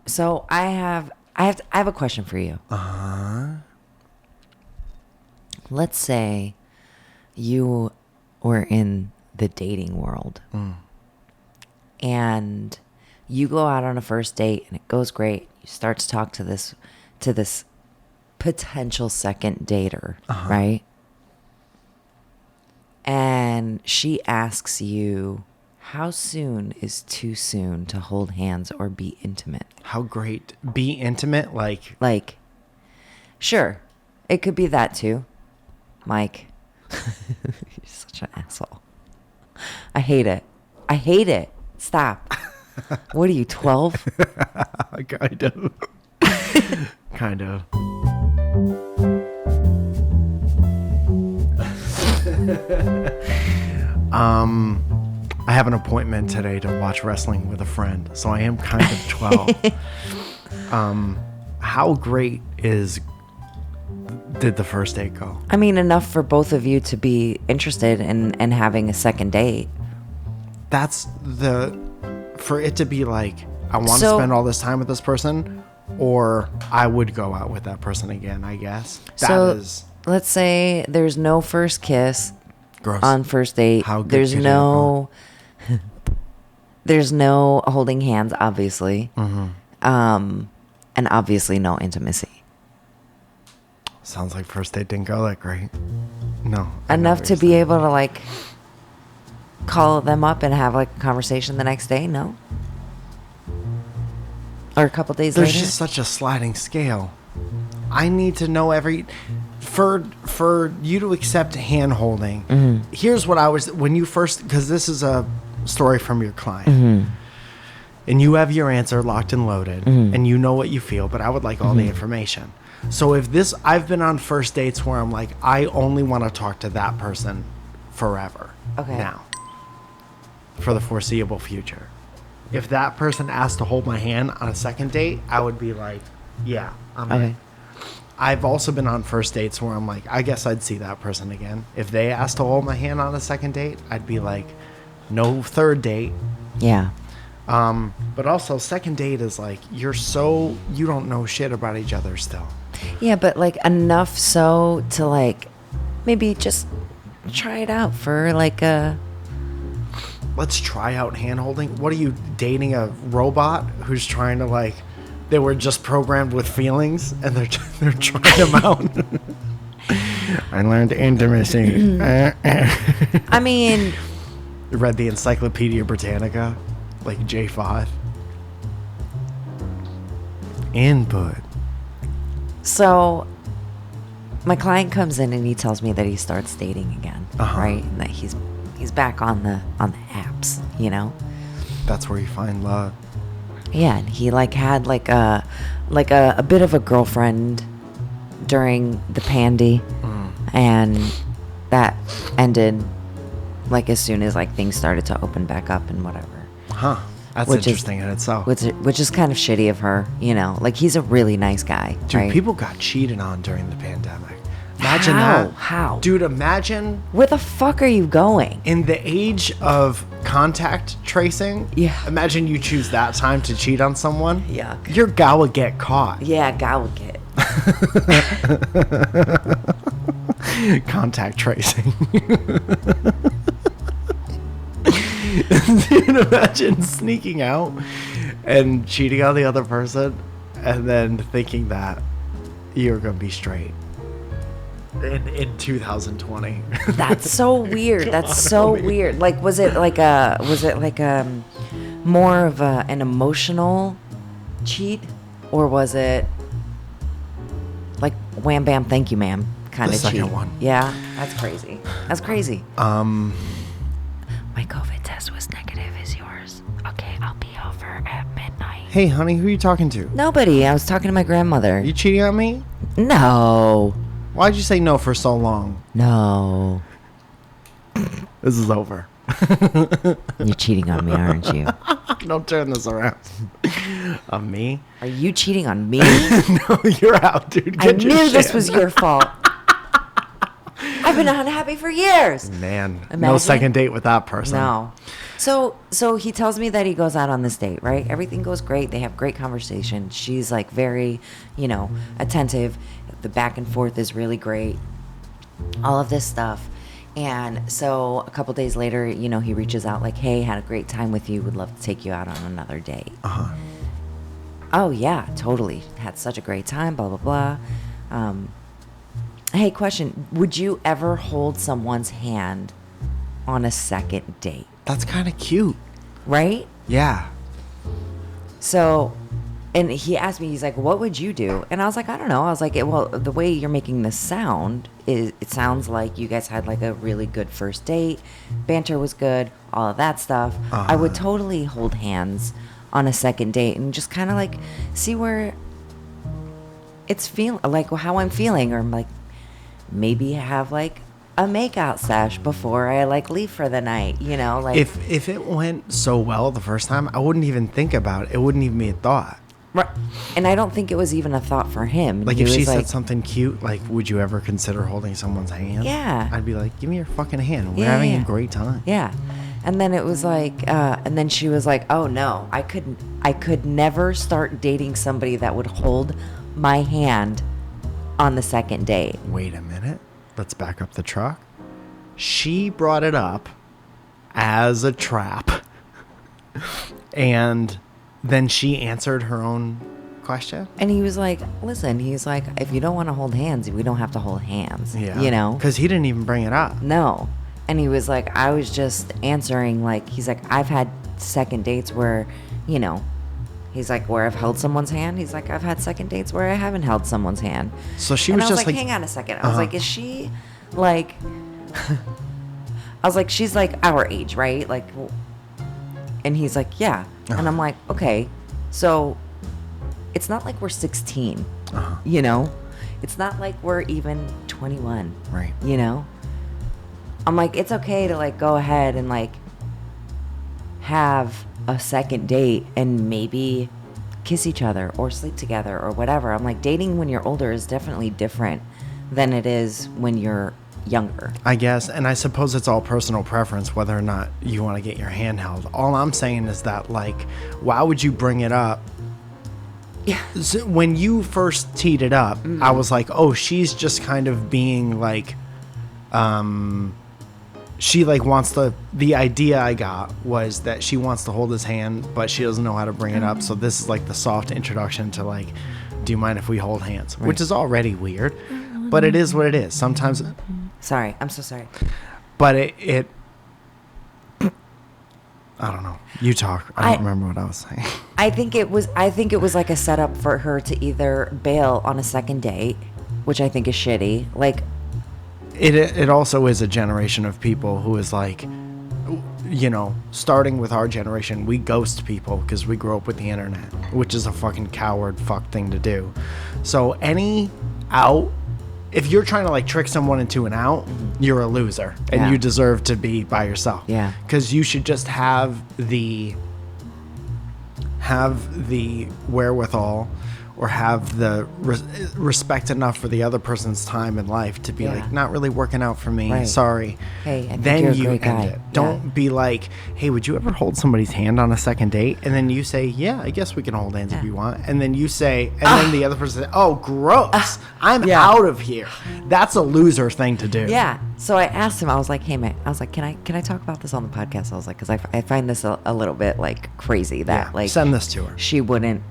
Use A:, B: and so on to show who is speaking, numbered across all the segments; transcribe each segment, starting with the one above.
A: So I have a question for you. Let's say you were in the dating world and you go out on a first date and it goes great. You start to talk to this potential second dater, right? And she asks you, how soon is too soon to hold hands or be intimate?
B: How great. Be intimate?
A: Like, sure. It could be that too. Mike. You're such an asshole. I hate it. Stop. What are you, 12?
B: Kind of. Kind of. I have an appointment today to watch wrestling with a friend, so I am kind of 12. How great did the first date go?
A: I mean, enough for both of you to be interested in having a second date.
B: That's for it to be like, I want to spend all this time with this person, or I would go out with that person again, I guess.
A: Let's say there's no first kiss.
B: Gross.
A: On first date.
B: How good
A: there's
B: could
A: no there's no holding hands, obviously. And obviously no intimacy.
B: Sounds like first date didn't go that great. No.
A: Enough to be able to like call them up and have like a conversation the next day? No. Or a couple days later?
B: There's just such a sliding scale. I need to know for you to accept hand holding. Here's what when you first, because this is a story from your client, and you have your answer locked and loaded, and you know what you feel, but I would like all the information. So I've been on first dates where I'm like, I only want to talk to that person forever.
A: Okay.
B: Now, for the foreseeable future. If that person asked to hold my hand on a second date, I would be like, yeah, I'm
A: okay.
B: in. I've also been on first dates where I'm like, I guess I'd see that person again. If they asked to hold my hand on a second date, I'd be like, no third date.
A: Yeah.
B: But also second date is like, you don't know shit about each other still.
A: Yeah, but like enough so to like maybe just try it out for like a...
B: Let's try out hand holding. What are you, dating a robot who's trying to like... They were just programmed with feelings, and they're trying them out. I learned intimacy.
A: I mean...
B: You read the Encyclopedia Britannica, like J5. Input.
A: So, my client comes in and he tells me that he starts dating again, right? And that he's back on the apps, you know?
B: That's where you find love.
A: Yeah, and he like had like a bit of a girlfriend during the pandy, and that ended like as soon as like things started to open back up and whatever.
B: Huh. That's interesting in itself.
A: Which is kind of shitty of her, you know. Like he's a really nice guy.
B: Dude,
A: right?
B: people got cheated on during the pandemic. Imagine that.
A: How?
B: Dude, imagine.
A: Where the fuck are you going?
B: In the age of contact tracing, imagine you choose that time to cheat on someone.
A: Yuck.
B: Your guy would get caught.
A: Yeah, guy would get.
B: Contact tracing. Dude, imagine sneaking out and cheating on the other person and then thinking that you're going to be straight. In 2020.
A: That's so weird. That's so weird. Like, was it like more of an emotional cheat, or was it like wham bam thank you ma'am kind of cheat?
B: The second one.
A: Yeah, that's crazy. That's crazy. My COVID test was negative. Is yours? Okay, I'll be over at midnight.
B: Hey, honey, who are you talking to?
A: Nobody. I was talking to my grandmother.
B: You cheating on me?
A: No.
B: Why'd you say no for so long?
A: No.
B: This is over.
A: You're cheating on me, aren't you?
B: Don't turn this around. On me?
A: Are you cheating on me?
B: No, you're out, dude.
A: I knew this was your fault. I've been unhappy for years.
B: Man,
A: Imagine.
B: no second date with that person.
A: No. So he tells me that he goes out on this date, right? Everything goes great. They have great conversation. She's like very, attentive. The back and forth is really great. All of this stuff. And so a couple days later, he reaches out like, hey, had a great time with you. Would love to take you out on another date.
B: Uh-huh.
A: Oh, yeah, totally. Had such a great time, blah, blah, blah. Hey, question. Would you ever hold someone's hand on a second date?
B: That's kind of cute.
A: Right?
B: Yeah.
A: So, and he asked me, he's like, what would you do? And I was like, I don't know. I was like, well, the way you're making this sound, it sounds like you guys had like a really good first date. Banter was good, all of that stuff. I would totally hold hands on a second date and just kind of like see where it's like how I'm feeling, or like maybe have like a makeout sesh before I like leave for the night, like
B: if it went so well the first time, I wouldn't even think about it. It wouldn't even be a thought.
A: Right. And I don't think it was even a thought for him.
B: Like if she said something cute, like, would you ever consider holding someone's hand?
A: Yeah.
B: I'd be like, give me your fucking hand. We're having a great time.
A: Yeah. And then it was like, and then she was like, oh no, I could never start dating somebody that would hold my hand on the second date.
B: Wait a minute. Let's back up the truck. She brought it up as a trap. And then she answered her own question.
A: And he was like, listen, he's like, if you don't want to hold hands, we don't have to hold hands.
B: Yeah. Because he didn't even bring it up.
A: No. And he was like, I was just answering, like, he's like, I've had second dates where, he's like, where I've held someone's hand. He's like, I've had second dates where I haven't held someone's hand.
B: So she
A: and
B: was
A: I
B: just
A: like, hang on a second. I was like, is she like, I was like, she's like our age, right? Like, and he's like, yeah. And I'm like, okay, so it's not like we're 16, It's not like we're even 21,
B: right?
A: I'm like, it's okay to like go ahead and like have a second date and maybe kiss each other or sleep together or whatever. I'm like, dating when you're older is definitely different than it is when you're younger,
B: I guess. And I suppose it's all personal preference whether or not you want to get your hand held. All I'm saying is that, like, why would you bring it up?
A: Yeah.
B: So when you first teed it up, I was like, oh, she's just kind of being like, she like wants the idea I got was that she wants to hold his hand, but she doesn't know how to bring it up. So this is like the soft introduction to like, do you mind if we hold hands? Right. Which is already weird, but it is what it is. Sometimes.
A: Sorry, I'm so sorry.
B: But it I don't know. You talk. I don't remember what I was saying.
A: I think it was like a setup for her to either bail on a second date, which I think is shitty. Like,
B: it also is a generation of people who is like, starting with our generation, we ghost people because we grew up with the internet, which is a fucking coward fuck thing to do. So if you're trying to like trick someone into an out, you're a loser and you deserve to be by yourself.
A: Yeah.
B: Because you should just have the wherewithal or have the respect enough for the other person's time in life to be like, not really working out for me.
A: Right.
B: Sorry.
A: Hey, I think
B: then
A: you're a
B: you
A: great
B: end
A: guy.
B: it. Don't be like, hey, would you ever hold somebody's hand on a second date? And then you say, yeah, I guess we can hold hands if you want. And then you say, and then the other person says, oh, gross. I'm out of here. That's a loser thing to do.
A: Yeah. So I asked him, I was like, hey, man, I was like, can I talk about this on the podcast? I was like, because I find this a little bit like crazy that like.
B: Send this to her.
A: She wouldn't,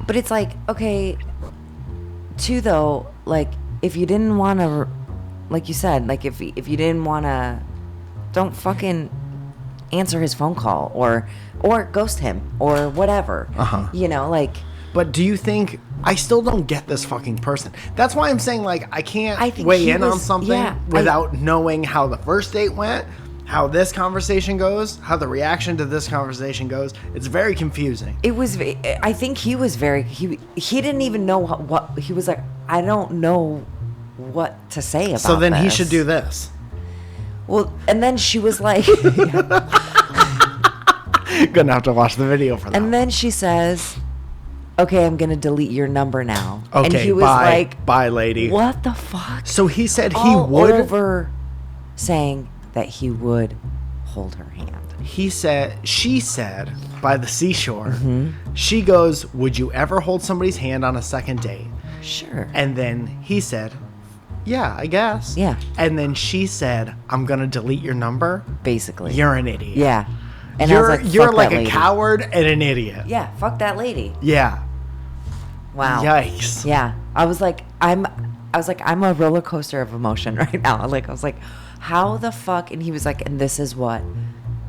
A: But it's like, okay, too, though, like, if you didn't want to, like you said, like, if you didn't want to, don't fucking answer his phone call or ghost him or whatever. Like.
B: But do you think, I still don't get this fucking person. That's why I'm saying, like, I can't weigh in on something without knowing how the first date went, how this conversation goes, how the reaction to this conversation goes. It's very confusing.
A: It was, I think he was he didn't even know what he was like, I don't know what to say about
B: So then
A: this.
B: he should do this.
A: Well, and then she was like.
B: Gonna have to watch the video for that.
A: And then she says, okay, I'm gonna delete your number now.
B: Okay,
A: and he was like,
B: bye, lady.
A: What the fuck?
B: So he said he
A: All
B: would.
A: over saying that he would hold her hand.
B: She said, by the seashore,
A: Mm-hmm.
B: she goes, would you ever hold somebody's hand on a second date?
A: Sure.
B: And then he said, yeah, I guess.
A: Yeah.
B: And then she said, I'm going to delete your number.
A: Basically.
B: You're an idiot.
A: Yeah. And
B: You're
A: I was like,
B: you're
A: fuck
B: like
A: that
B: a
A: lady.
B: coward and an idiot.
A: Yeah, fuck that lady.
B: Yeah.
A: Wow.
B: Yikes.
A: Yeah. I was like, I'm a roller coaster of emotion right now. Like, I was like, how the fuck? And he was like, and this is what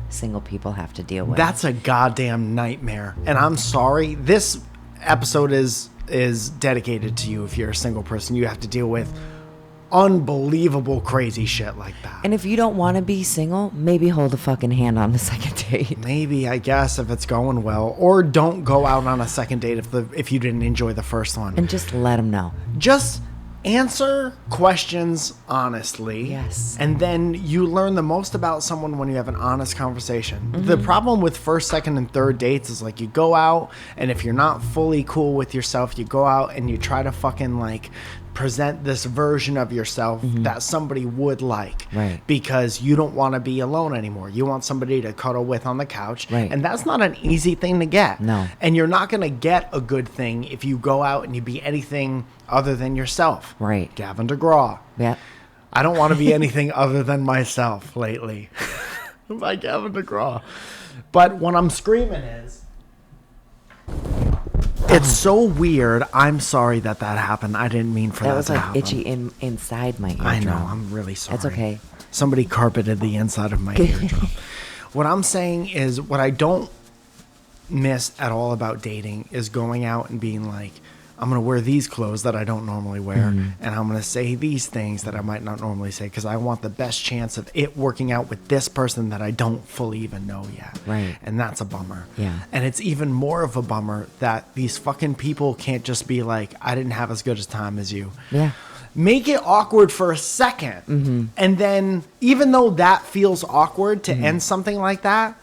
A: single people have to deal with.
B: That's a goddamn nightmare. And I'm sorry. This episode is dedicated to you if you're a single person. You have to deal with unbelievable crazy shit like that.
A: And if you don't want to be single, maybe hold a fucking hand on the second date.
B: Maybe, I guess, if it's going well. Or don't go out on a second date if you didn't enjoy the first one.
A: And just let them know.
B: Just answer questions honestly.
A: Yes.
B: And then you learn the most about someone when you have an honest conversation. The problem with first, second, and third dates is like you go out, and if you're not fully cool with yourself, you go out and you try to fucking like present this version of yourself that somebody would like.
A: Right.
B: Because you don't want to be alone anymore. You want somebody to cuddle with on the couch.
A: Right.
B: And that's not an easy thing to get.
A: No.
B: And you're not going to get a good thing if you go out and you be anything other than yourself.
A: Right.
B: Gavin DeGraw.
A: Yeah.
B: I don't want to be anything other than myself lately. By Gavin DeGraw. But what I'm screaming is, it's so weird. I'm sorry that happened. I didn't mean for that,
A: That was
B: to
A: like
B: happen.
A: itchy inside my eardrum.
B: I know. I'm really sorry.
A: That's okay.
B: Somebody carpeted the inside of my eardrum. What I'm saying is, what I don't miss at all about dating is going out and being like, I'm going to wear these clothes that I don't normally wear, and I'm going to say these things that I might not normally say, because I want the best chance of it working out with this person that I don't fully even know yet.
A: Right.
B: And that's a bummer.
A: Yeah.
B: And it's even more of a bummer that these fucking people can't just be like, I didn't have as good a time as you.
A: Yeah.
B: Make it awkward for a second. And then, even though that feels awkward to end something like that,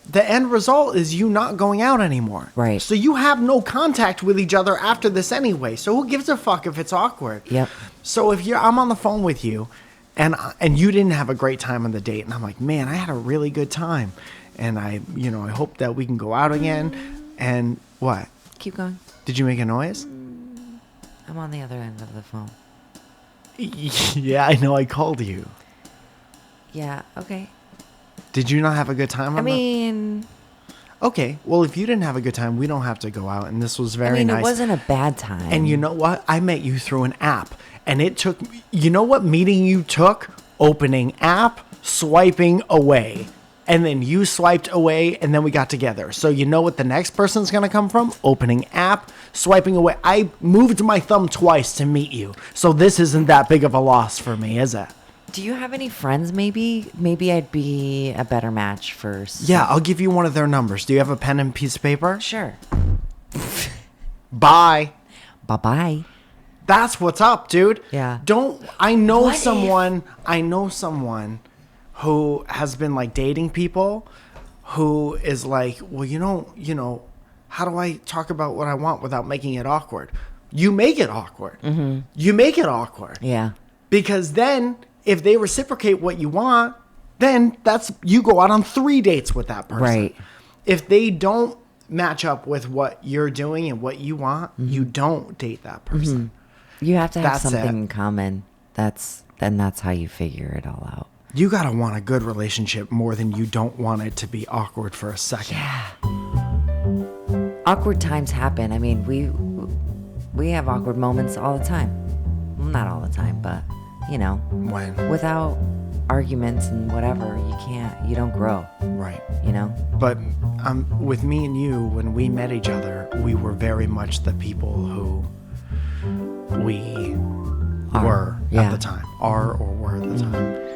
B: the end result is you not going out anymore.
A: Right.
B: So you have no contact with each other after this anyway. So who gives a fuck if it's awkward?
A: Yep.
B: So if I'm on the phone with you and you didn't have a great time on the date, and I'm like, man, I had a really good time, and I hope that we can go out again. And what?
A: Keep going.
B: Did you make a noise?
A: I'm on the other end of the phone.
B: Yeah, I know. I called you.
A: Yeah. Okay.
B: Did you not have a good time? Okay. Well, if you didn't have a good time, we don't have to go out. And this was very nice.
A: It wasn't a bad time.
B: And you know what? I met you through an app. And it took, you know what meeting you took? Opening app, swiping away. And then you swiped away, and then we got together. So you know what the next person's going to come from? Opening app, swiping away. I moved my thumb twice to meet you. So this isn't that big of a loss for me, is it?
A: Do you have any friends, maybe? Maybe I'd be a better match for...
B: Yeah, I'll give you one of their numbers. Do you have a pen and piece of paper?
A: Sure.
B: Bye.
A: Bye-bye.
B: That's what's up, dude.
A: Yeah.
B: I know someone who has been like dating people who is like, well, how do I talk about what I want without making it awkward? You make it awkward. Mm-hmm. You make it awkward.
A: Yeah.
B: Because then if they reciprocate what you want, then you go out on 3 dates with that person.
A: Right.
B: If they don't match up with what you're doing and what you want, you don't date that person.
A: Mm-hmm. You have to have
B: That's
A: something
B: it.
A: in common. That's how you figure it all out.
B: You gotta want a good relationship more than you don't want it to be awkward for a second.
A: Yeah. Awkward times happen. I mean, we have awkward moments all the time. Well, not all the time, but
B: When?
A: without arguments and whatever, you don't grow.
B: Right. But with me and you, when we met each other, we were very much the people who we were at the time. Are or were at the time.